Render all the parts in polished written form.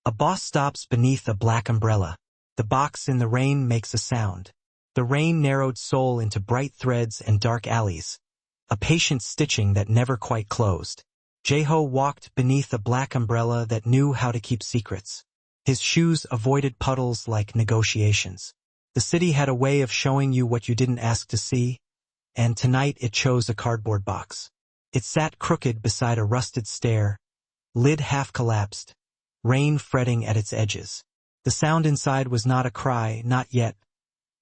A boss stops beneath a black umbrella. The box in the rain makes a sound. The rain narrowed Seoul into bright threads and dark alleys. A patient stitching that never quite closed. Jae-ho walked beneath a black umbrella that knew how to keep secrets. His shoes avoided puddles like negotiations. The city had a way of showing you what you didn't ask to see, and tonight it chose a cardboard box. It sat crooked beside a rusted stair, lid half collapsed, rain fretting at its edges. The sound inside was not a cry, not yet,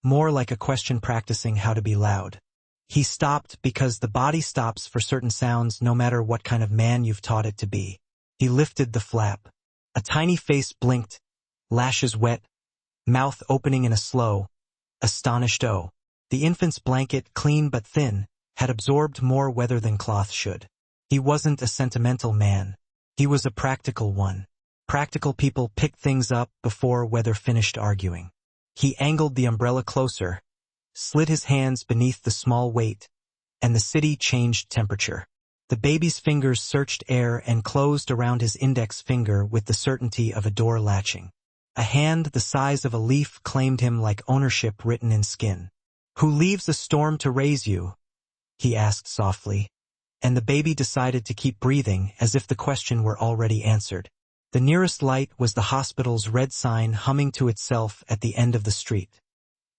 more like a question practicing how to be loud. He stopped because the body stops for certain sounds no matter what kind of man you've taught it to be. He lifted the flap. A tiny face blinked, lashes wet, mouth opening in a slow, astonished O. The infant's blanket, clean but thin, had absorbed more weather than cloth should. He wasn't a sentimental man. He was a practical one. Practical people picked things up before weather finished arguing. He angled the umbrella closer, slid his hands beneath the small weight, and the city changed temperature. The baby's fingers searched air and closed around his index finger with the certainty of a door latching. A hand the size of a leaf claimed him like ownership written in skin. "Who leaves a storm to raise you?" he asked softly, and the baby decided to keep breathing as if the question were already answered. The nearest light was the hospital's red sign humming to itself at the end of the street.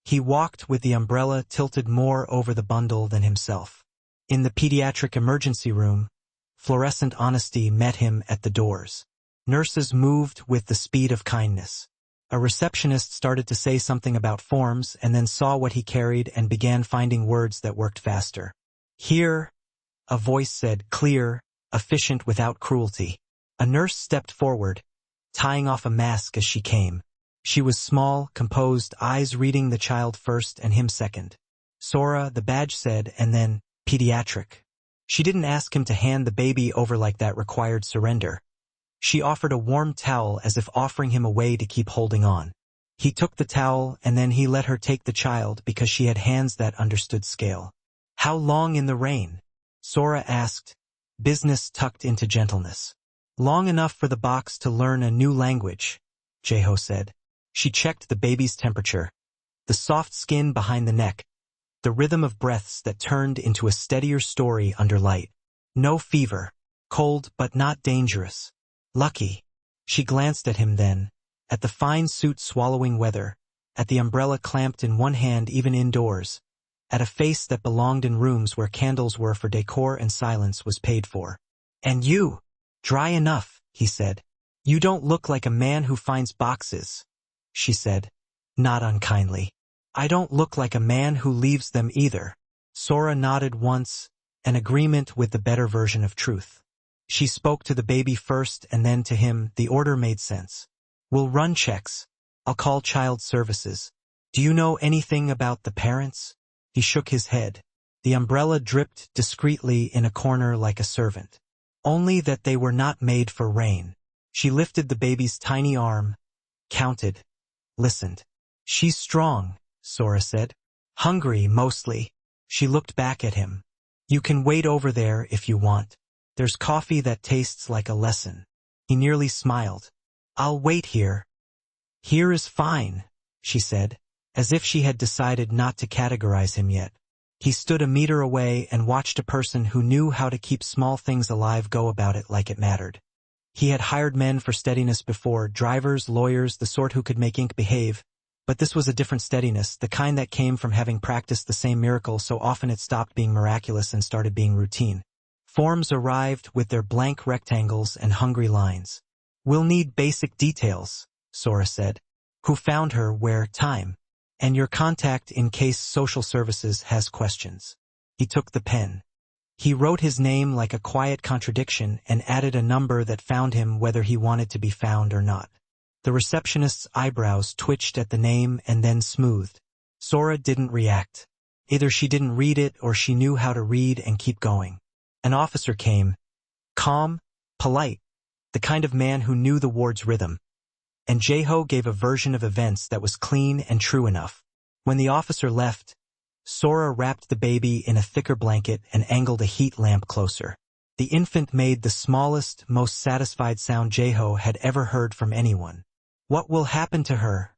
He walked with the umbrella tilted more over the bundle than himself. In the pediatric emergency room, fluorescent honesty met him at the doors. Nurses moved with the speed of kindness. A receptionist started to say something about forms and then saw what he carried and began finding words that worked faster. "Here," a voice said, clear, efficient without cruelty. A nurse stepped forward, tying off a mask as she came. She was small, composed, eyes reading the child first and him second. "Sora," the badge said, and then, "Pediatric." She didn't ask him to hand the baby over like that required surrender. She offered a warm towel as if offering him a way to keep holding on. He took the towel and then he let her take the child because she had hands that understood scale. "How long in the rain?" Sora asked, business tucked into gentleness. "Long enough for the box to learn a new language," Jae-ho said. She checked the baby's temperature, the soft skin behind the neck, the rhythm of breaths that turned into a steadier story under light. No fever, cold but not dangerous. Lucky. She glanced at him then, at the fine suit swallowing weather, at the umbrella clamped in one hand even indoors, at a face that belonged in rooms where candles were for decor and silence was paid for. "And you, dry enough," he said. "You don't look like a man who finds boxes," she said, not unkindly. "I don't look like a man who leaves them either." Sora nodded once, an agreement with the better version of truth. She spoke to the baby first and then to him. The order made sense. "We'll run checks. I'll call child services. Do you know anything about the parents?" He shook his head. The umbrella dripped discreetly in a corner like a servant. "Only that they were not made for rain." She lifted the baby's tiny arm, counted, listened. "She's strong," Sora said. "Hungry, mostly." She looked back at him. "You can wait over there if you want. There's coffee that tastes like a lesson." He nearly smiled. "I'll wait here." "Here is fine," she said, as if she had decided not to categorize him yet. He stood a meter away and watched a person who knew how to keep small things alive go about it like it mattered. He had hired men for steadiness before, drivers, lawyers, the sort who could make ink behave, but this was a different steadiness, the kind that came from having practiced the same miracle so often it stopped being miraculous and started being routine. Forms arrived with their blank rectangles and hungry lines. "We'll need basic details," Sora said. "Who found her, where, time, and your contact in case social services has questions." He took the pen. He wrote his name like a quiet contradiction and added a number that found him whether he wanted to be found or not. The receptionist's eyebrows twitched at the name and then smoothed. Sora didn't react. Either she didn't read it or she knew how to read and keep going. An officer came, calm, polite, the kind of man who knew the ward's rhythm. And Jae-ho gave a version of events that was clean and true enough. When the officer left, Sora wrapped the baby in a thicker blanket and angled a heat lamp closer. The infant made the smallest, most satisfied sound Jeho had ever heard from anyone. "What will happen to her?"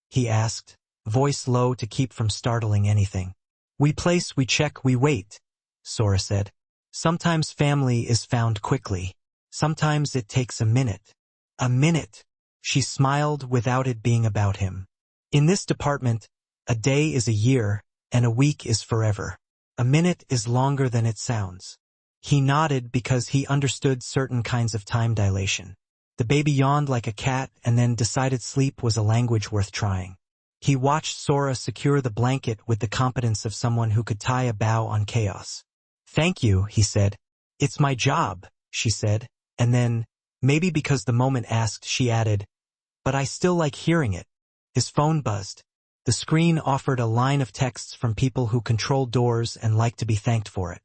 he asked, voice low to keep from startling anything. "We place, we check, we wait," Sora said. "Sometimes family is found quickly. Sometimes it takes a minute." "A minute," she smiled without it being about him. "In this department, a day is a year, and a week is forever. A minute is longer than it sounds." He nodded because he understood certain kinds of time dilation. The baby yawned like a cat and then decided sleep was a language worth trying. He watched Sora secure the blanket with the competence of someone who could tie a bow on chaos. "Thank you," he said. "It's my job," she said, and then, maybe because the moment asked, she added, "But I still like hearing it." His phone buzzed. The screen offered a line of texts from people who control doors and like to be thanked for it.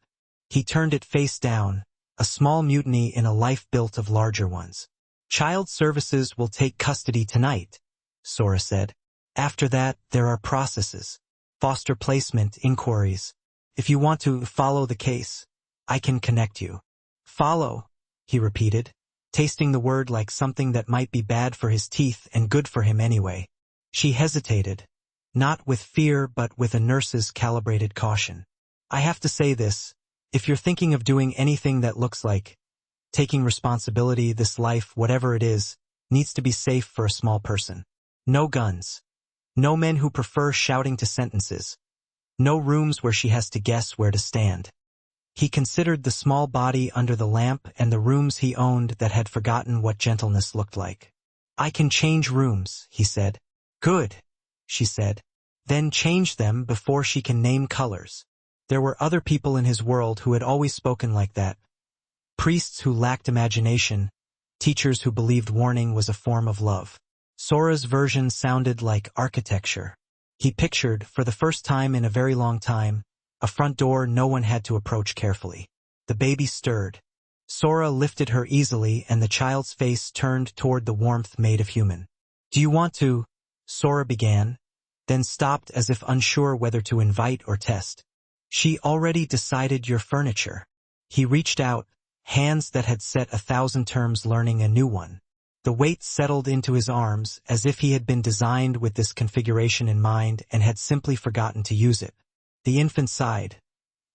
He turned it face down, a small mutiny in a life built of larger ones. "Child Services will take custody tonight," Sora said. "After that, there are processes. Foster placement, inquiries. If you want to follow the case, I can connect you." "Follow," he repeated, tasting the word like something that might be bad for his teeth and good for him anyway. She hesitated, not with fear but with a nurse's calibrated caution. "I have to say this. If you're thinking of doing anything that looks like taking responsibility, this life, whatever it is, needs to be safe for a small person. No guns. No men who prefer shouting to sentences. No rooms where she has to guess where to stand." He considered the small body under the lamp and the rooms he owned that had forgotten what gentleness looked like. "I can change rooms," he said. "Good," she said. "Then change them before she can name colors." There were other people in his world who had always spoken like that. Priests who lacked imagination, teachers who believed warning was a form of love. Sora's version sounded like architecture. He pictured, for the first time in a very long time, a front door no one had to approach carefully. The baby stirred. Sora lifted her easily and the child's face turned toward the warmth made of human. "Do you want to?" Sora began, then stopped as if unsure whether to invite or test. "She already decided your furniture." He reached out, hands that had set 1,000 terms learning a new one. The weight settled into his arms as if he had been designed with this configuration in mind and had simply forgotten to use it. The infant sighed,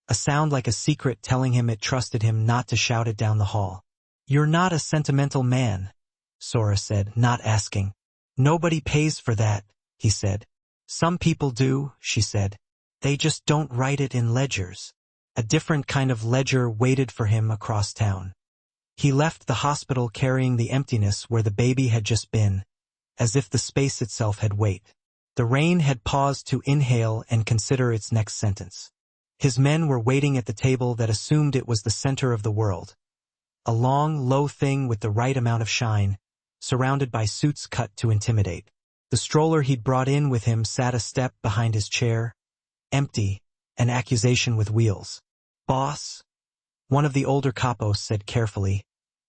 a sound like a secret telling him it trusted him not to shout it down the hall. "You're not a sentimental man," Sora said, not asking. "Nobody pays for that," he said. "Some people do," she said. "They just don't write it in ledgers." A different kind of ledger waited for him across town. He left the hospital carrying the emptiness where the baby had just been, as if the space itself had weight. The rain had paused to inhale and consider its next sentence. His men were waiting at the table that assumed it was the center of the world. A long, low thing with the right amount of shine, surrounded by suits cut to intimidate. The stroller he'd brought in with him sat a step behind his chair, empty, an accusation with wheels. "Boss?" one of the older capos said carefully,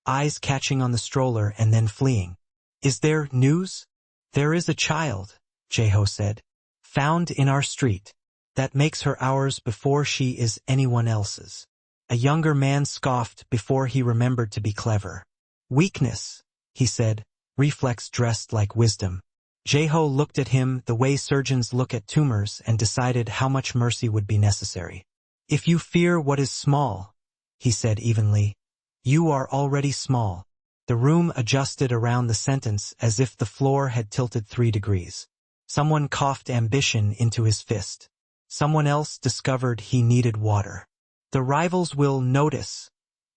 eyes catching on the stroller and then fleeing. "Is there news?" "There is a child," Jeho said, "found in our street. That makes her ours before she is anyone else's." A younger man scoffed before he remembered to be clever. "Weakness," he said, reflex dressed like wisdom. Jeho looked at him the way surgeons look at tumors and decided how much mercy would be necessary. "If you fear what is small," he said evenly, "you are already small." The room adjusted around the sentence as if the floor had tilted 3 degrees. Someone coughed ambition into his fist. Someone else discovered he needed water. "The rivals will notice,"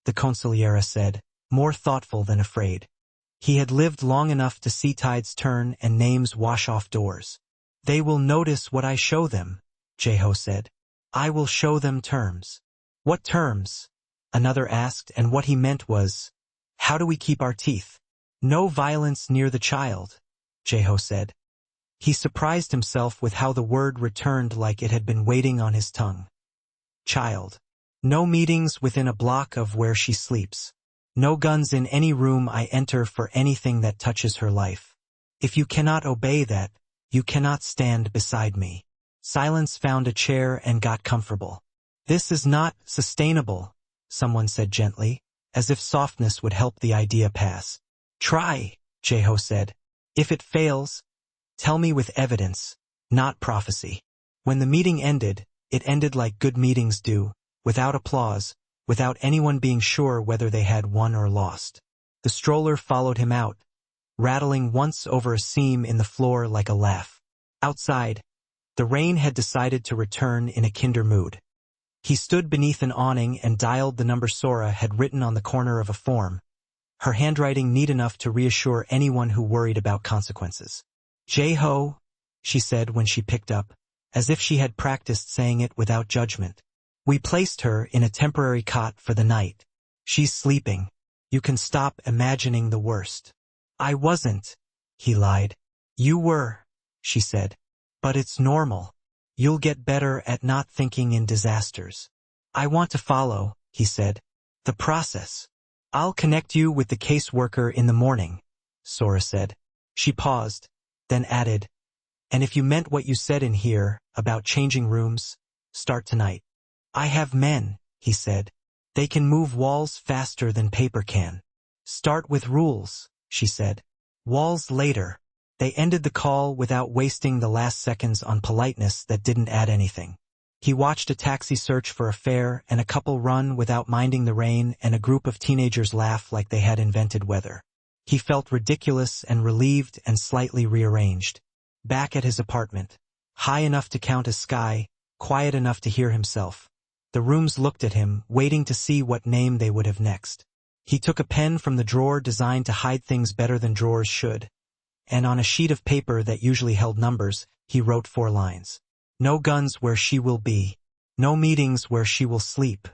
the consigliera said, more thoughtful than afraid. He had lived long enough to see tides turn and names wash off doors. "They will notice what I show them," Jeho said. "I will show them terms." "What terms?" another asked, and what he meant was, "How do we keep our teeth?" "No violence near the child," Jeho said. He surprised himself with how the word returned like it had been waiting on his tongue. "Child. No meetings within a block of where she sleeps. No guns in any room I enter for anything that touches her life. If you cannot obey that, you cannot stand beside me." Silence found a chair and got comfortable. "This is not sustainable," someone said gently, as if softness would help the idea pass. Try, Jae-ho said. If it fails, tell me with evidence, not prophecy. When the meeting ended, it ended like good meetings do, without applause, without anyone being sure whether they had won or lost. The stroller followed him out, rattling once over a seam in the floor like a laugh. Outside, the rain had decided to return in a kinder mood. He stood beneath an awning and dialed the number Sora had written on the corner of a form, her handwriting neat enough to reassure anyone who worried about consequences. Jae-ho, she said when she picked up, as if she had practiced saying it without judgment. We placed her in a temporary cot for the night. She's sleeping. You can stop imagining the worst. I wasn't, he lied. You were, she said. But it's normal. You'll get better at not thinking in disasters. I want to follow, he said, the process. I'll connect you with the caseworker in the morning, Sora said. She paused, then added, and if you meant what you said in here about changing rooms, start tonight. I have men, he said. They can move walls faster than paper can. Start with rules, she said. Walls later. They ended the call without wasting the last seconds on politeness that didn't add anything. He watched a taxi search for a fare and a couple run without minding the rain and a group of teenagers laugh like they had invented weather. He felt ridiculous and relieved and slightly rearranged. Back at his apartment, high enough to count as sky, quiet enough to hear himself. The rooms looked at him, waiting to see what name they would have next. He took a pen from the drawer designed to hide things better than drawers should, and on a sheet of paper that usually held numbers, he wrote 4 lines. No guns where she will be. No meetings where she will sleep.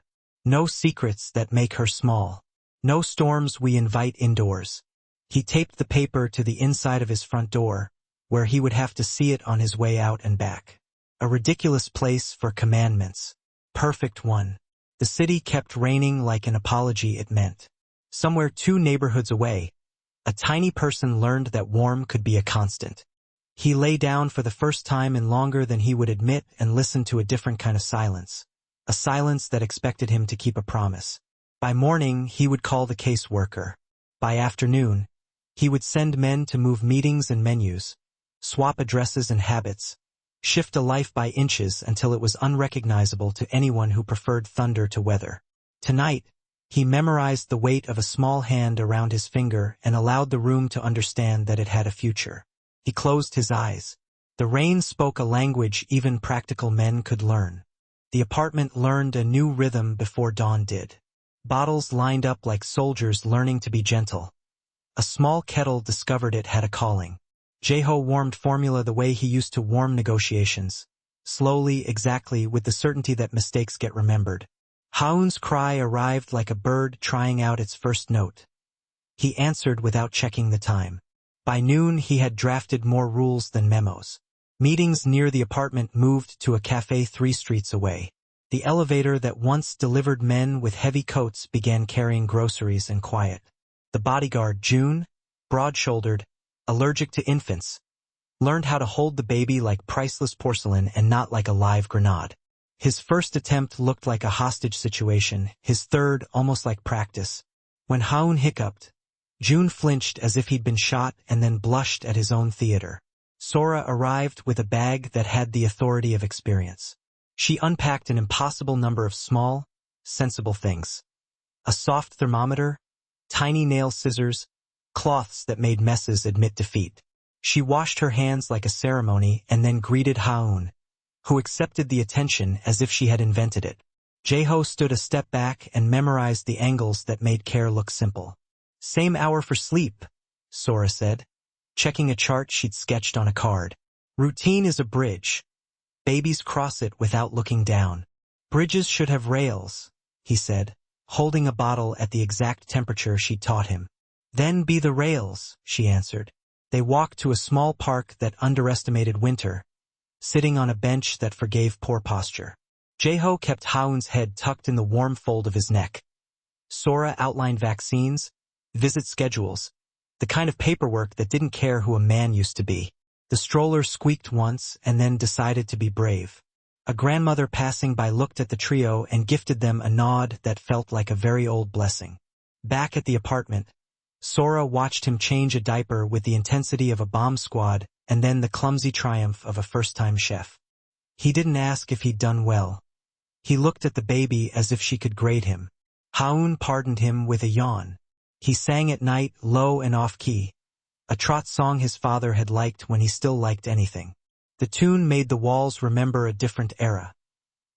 No secrets that make her small. No storms we invite indoors. He taped the paper to the inside of his front door, where he would have to see it on his way out and back. A ridiculous place for commandments. Perfect one. The city kept raining like an apology it meant. Somewhere 2 neighborhoods away, a tiny person learned that warm could be a constant. He lay down for the first time in longer than he would admit and listened to a different kind of silence. A silence that expected him to keep a promise. By morning, he would call the caseworker. By afternoon, he would send men to move meetings and menus, swap addresses and habits, shift a life by inches until it was unrecognizable to anyone who preferred thunder to weather. Tonight, he memorized the weight of a small hand around his finger and allowed the room to understand that it had a future. He closed his eyes. The rain spoke a language even practical men could learn. The apartment learned a new rhythm before dawn did. Bottles lined up like soldiers learning to be gentle. A small kettle discovered it had a calling. Jae-ho warmed formula the way he used to warm negotiations. Slowly, exactly, with the certainty that mistakes get remembered. Haun's cry arrived like a bird trying out its first note. He answered without checking the time. By noon, he had drafted more rules than memos. Meetings near the apartment moved to a cafe 3 streets away. The elevator that once delivered men with heavy coats began carrying groceries and quiet. The bodyguard, June, broad-shouldered, allergic to infants, learned how to hold the baby like priceless porcelain and not like a live grenade. His first attempt looked like a hostage situation, his third almost like practice. When Haun hiccuped, June flinched as if he'd been shot and then blushed at his own theater. Sora arrived with a bag that had the authority of experience. She unpacked an impossible number of small, sensible things. A soft thermometer, tiny nail scissors, cloths that made messes admit defeat. She washed her hands like a ceremony and then greeted Haun, who accepted the attention as if she had invented it. Jae-ho stood a step back and memorized the angles that made care look simple. Same hour for sleep, Sora said, checking a chart she'd sketched on a card. Routine is a bridge. Babies cross it without looking down. Bridges should have rails, he said, holding a bottle at the exact temperature she'd taught him. Then be the rails, she answered. They walked to a small park that underestimated winter, sitting on a bench that forgave poor posture. Jae-ho kept Haun's head tucked in the warm fold of his neck. Sora outlined vaccines, visit schedules, the kind of paperwork that didn't care who a man used to be. The stroller squeaked once and then decided to be brave. A grandmother passing by looked at the trio and gifted them a nod that felt like a very old blessing. Back at the apartment, Sora watched him change a diaper with the intensity of a bomb squad and then the clumsy triumph of a first-time chef. He didn't ask if he'd done well. He looked at the baby as if she could grade him. Haun pardoned him with a yawn. He sang at night, low and off-key, a trot song his father had liked when he still liked anything. The tune made the walls remember a different era.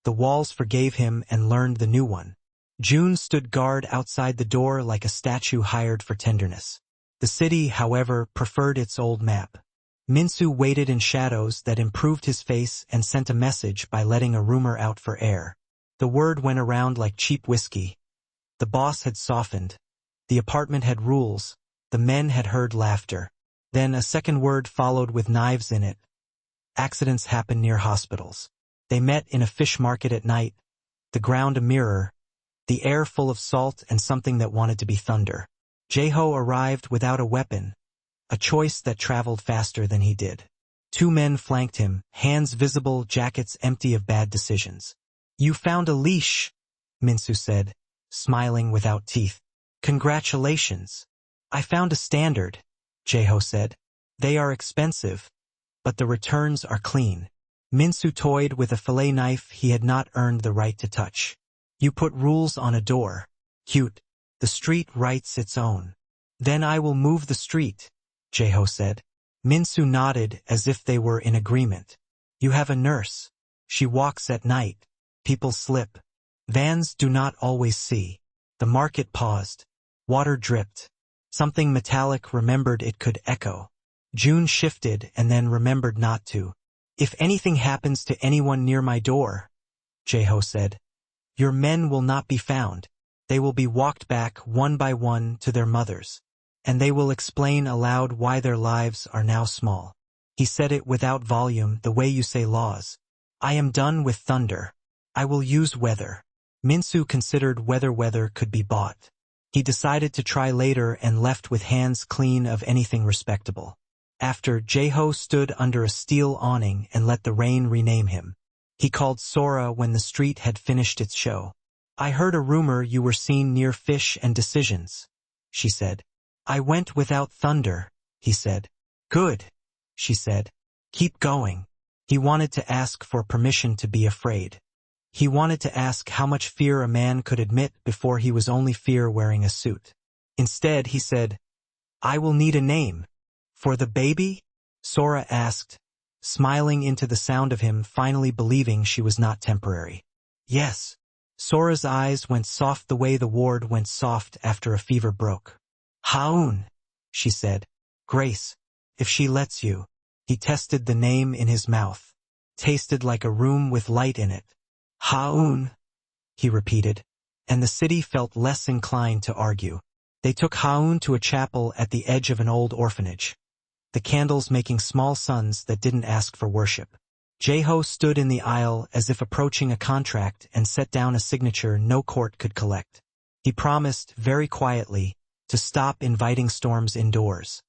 The walls forgave him and learned the new one. June stood guard outside the door like a statue hired for tenderness. The city, however, preferred its old map. Minsu waited in shadows that improved his face and sent a message by letting a rumor out for air. The word went around like cheap whiskey. The boss had softened. The apartment had rules. The men had heard laughter. Then a second word followed with knives in it. Accidents happen near hospitals. They met in a fish market at night. The ground a mirror. The air full of salt and something that wanted to be thunder. Jae-ho arrived without a weapon. A choice that traveled faster than he did. Two men flanked him, hands visible, jackets empty of bad decisions. "You found a leash," Minsu said, smiling without teeth. "Congratulations." "I found a standard," Jae-ho said. "They are expensive, but the returns are clean." Minsu toyed with a fillet knife he had not earned the right to touch. "You put rules on a door. Cute. The street writes its own." "Then I will move the street," Jae-ho said. Minsu nodded as if they were in agreement. "You have a nurse. She walks at night. People slip. Vans do not always see." The market paused. Water dripped. Something metallic remembered it could echo. June shifted and then remembered not to. "If anything happens to anyone near my door," Jae-ho said, "your men will not be found. They will be walked back one by one to their mothers. And they will explain aloud why their lives are now small." He said it without volume, the way you say laws. "I am done with thunder. I will use weather." Minsu considered whether weather could be bought. He decided to try later and left with hands clean of anything respectable. After, Jae-ho stood under a steel awning and let the rain rename him. He called Sora when the street had finished its show. "I heard a rumor you were seen near Fish and Decisions," she said. "I went without thunder," he said. "Good," she said. "Keep going." He wanted to ask for permission to be afraid. He wanted to ask how much fear a man could admit before he was only fear wearing a suit. Instead, he said, "I will need a name." "For the baby?" Sora asked, smiling into the sound of him, finally believing she was not temporary. "Yes." Sora's eyes went soft the way the ward went soft after a fever broke. "Haun," she said. "Grace, if she lets you." He tested the name in his mouth. Tasted like a room with light in it. "Haun," he repeated, and the city felt less inclined to argue. They took Haun to a chapel at the edge of an old orphanage. The candles making small suns that didn't ask for worship. Jae-ho stood in the aisle as if approaching a contract and set down a signature no court could collect. He promised, very quietly, to stop inviting storms indoors.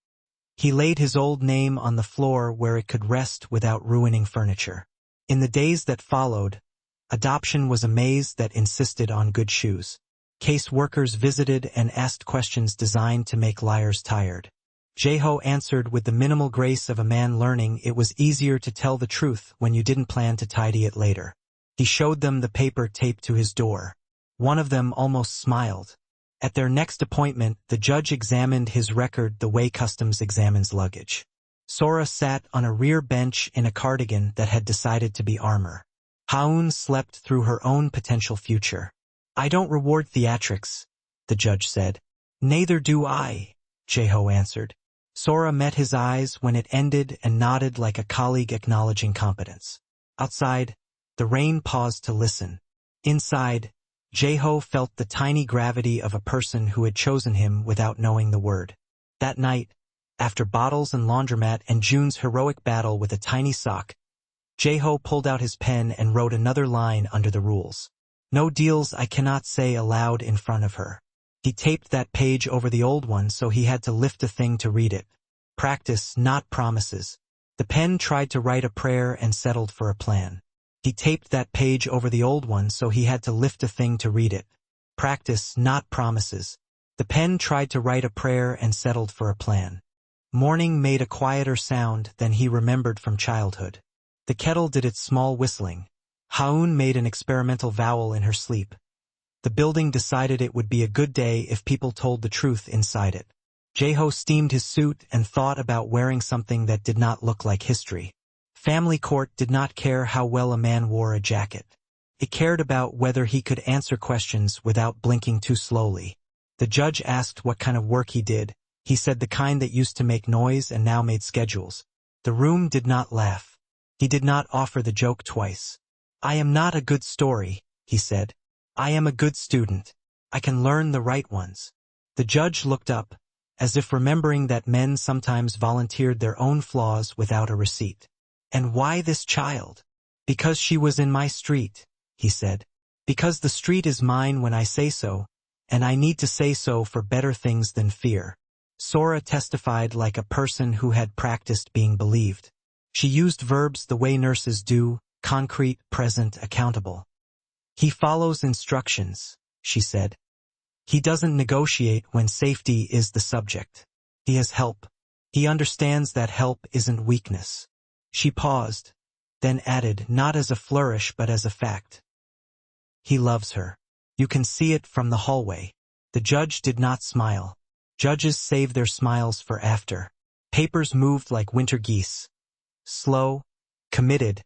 He laid his old name on the floor where it could rest without ruining furniture. In the days that followed, adoption was a maze that insisted on good shoes. Case workers visited and asked questions designed to make liars tired. Jae-ho answered with the minimal grace of a man learning it was easier to tell the truth when you didn't plan to tidy it later. He showed them the paper taped to his door. One of them almost smiled. At their next appointment, the judge examined his record the way customs examines luggage. Sora sat on a rear bench in a cardigan that had decided to be armor. Haun slept through her own potential future. "I don't reward theatrics," the judge said. "Neither do I," Jae-ho answered. Sora met his eyes when it ended and nodded like a colleague acknowledging competence. Outside, the rain paused to listen. Inside, Jae-ho felt the tiny gravity of a person who had chosen him without knowing the word. That night, after bottles and laundromat and June's heroic battle with a tiny sock, Jae-ho pulled out his pen and wrote another line under the rules. "No deals I cannot say aloud in front of her." He taped that page over the old one so he had to lift a thing to read it. Practice, not promises. The pen tried to write a prayer and settled for a plan. He taped that page over the old one so he had to lift a thing to read it. Practice, not promises. The pen tried to write a prayer and settled for a plan. Morning made a quieter sound than he remembered from childhood. The kettle did its small whistling. Haun made an experimental vowel in her sleep. The building decided it would be a good day if people told the truth inside it. Jae-ho steamed his suit and thought about wearing something that did not look like history. Family court did not care how well a man wore a jacket. It cared about whether he could answer questions without blinking too slowly. The judge asked what kind of work he did. He said the kind that used to make noise and now made schedules. The room did not laugh. He did not offer the joke twice. I am not a good story, he said. I am a good student. I can learn the right ones. The judge looked up, as if remembering that men sometimes volunteered their own flaws without a receipt. And why this child? Because she was in my street, he said. Because the street is mine when I say so, and I need to say so for better things than fear. Sora testified like a person who had practiced being believed. She used verbs the way nurses do, concrete, present, accountable. He follows instructions, she said. He doesn't negotiate when safety is the subject. He has help. He understands that help isn't weakness. She paused, then added, not as a flourish but as a fact. He loves her. You can see it from the hallway. The judge did not smile. Judges save their smiles for after. Papers moved like winter geese. Slow, committed,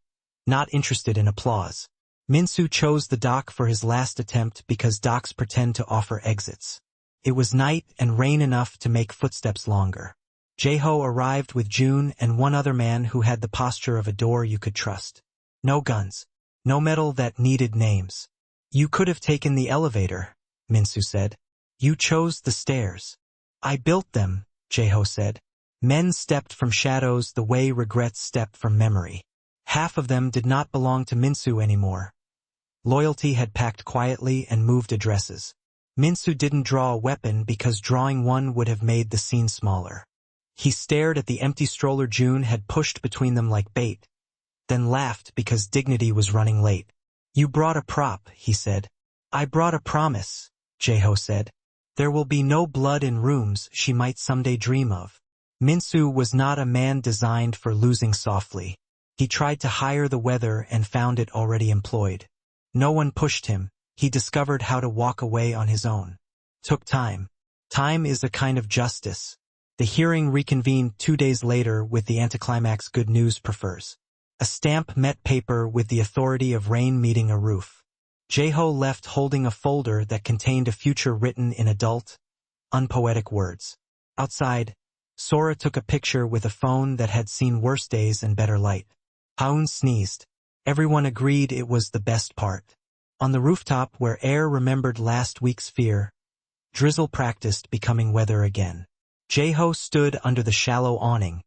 not interested in applause. Minsu chose the dock for his last attempt because docks pretend to offer exits. It was night and rain enough to make footsteps longer. Jae-ho arrived with June and one other man who had the posture of a door you could trust. No guns. No metal that needed names. You could have taken the elevator, Minsu said. You chose the stairs. I built them, Jae-ho said. Men stepped from shadows the way regrets step from memory. Half of them did not belong to Minsu anymore. Loyalty had packed quietly and moved addresses. Minsu didn't draw a weapon because drawing one would have made the scene smaller. He stared at the empty stroller June had pushed between them like bait, then laughed because dignity was running late. You brought a prop, he said. I brought a promise, Jae-ho said. There will be no blood in rooms she might someday dream of. Minsu was not a man designed for losing softly. He tried to hire the weather and found it already employed. No one pushed him. He discovered how to walk away on his own. Took time. Time is a kind of justice. The hearing reconvened 2 days later with the anticlimax good news prefers. A stamp met paper with the authority of rain meeting a roof. Jae-ho left holding a folder that contained a future written in adult, unpoetic words. Outside, Sora took a picture with a phone that had seen worse days and better light. Haun sneezed. Everyone agreed it was the best part. On the rooftop where air remembered last week's fear, drizzle practiced becoming weather again. Jae-ho stood under the shallow awning,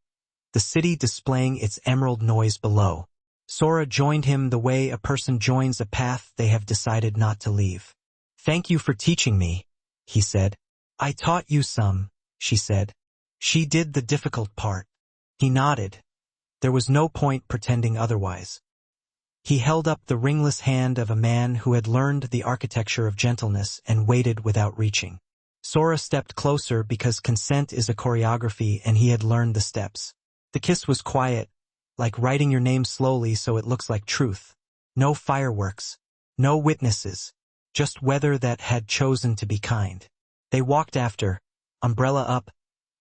the city displaying its emerald noise below. Sora joined him the way a person joins a path they have decided not to leave. Thank you for teaching me, he said. I taught you some, she said. She did the difficult part. He nodded. There was no point pretending otherwise. He held up the ringless hand of a man who had learned the architecture of gentleness and waited without reaching. Sora stepped closer because consent is a choreography and he had learned the steps. The kiss was quiet, like writing your name slowly so it looks like truth. No fireworks, no witnesses, just weather that had chosen to be kind. They walked after, umbrella up,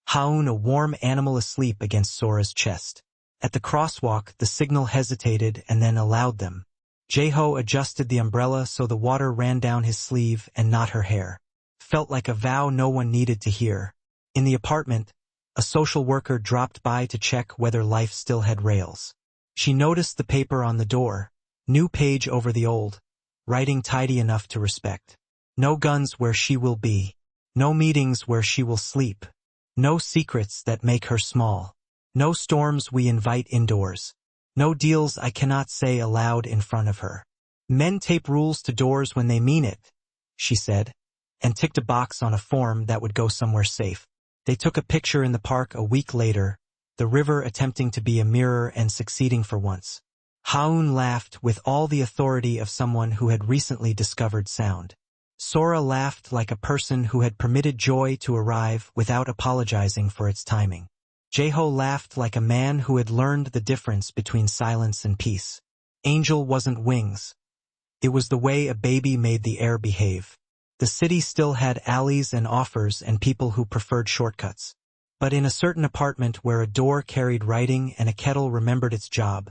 Haun a warm animal asleep against Sora's chest. At the crosswalk, the signal hesitated and then allowed them. Jae-ho adjusted the umbrella so the water ran down his sleeve and not her hair. Felt like a vow no one needed to hear. In the apartment, a social worker dropped by to check whether life still had rails. She noticed the paper on the door, new page over the old, writing tidy enough to respect. No guns where she will be. No meetings where she will sleep. No secrets that make her small. No storms we invite indoors. No deals I cannot say aloud in front of her. Men tape rules to doors when they mean it, she said, and ticked a box on a form that would go somewhere safe. They took a picture in the park a week later, the river attempting to be a mirror and succeeding for once. Haun laughed with all the authority of someone who had recently discovered sound. Sora laughed like a person who had permitted joy to arrive without apologizing for its timing. Jeho laughed like a man who had learned the difference between silence and peace. Angel wasn't wings. It was the way a baby made the air behave. The city still had alleys and offers and people who preferred shortcuts. But in a certain apartment where a door carried writing and a kettle remembered its job,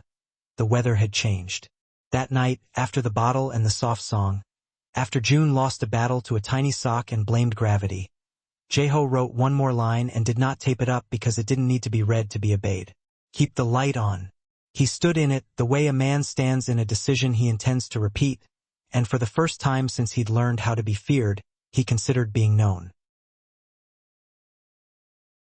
the weather had changed. That night, after the bottle and the soft song, after June lost a battle to a tiny sock and blamed gravity, Jeho wrote one more line and did not tape it up because it didn't need to be read to be obeyed. Keep the light on. He stood in it the way a man stands in a decision he intends to repeat, and for the first time since he'd learned how to be feared, he considered being known.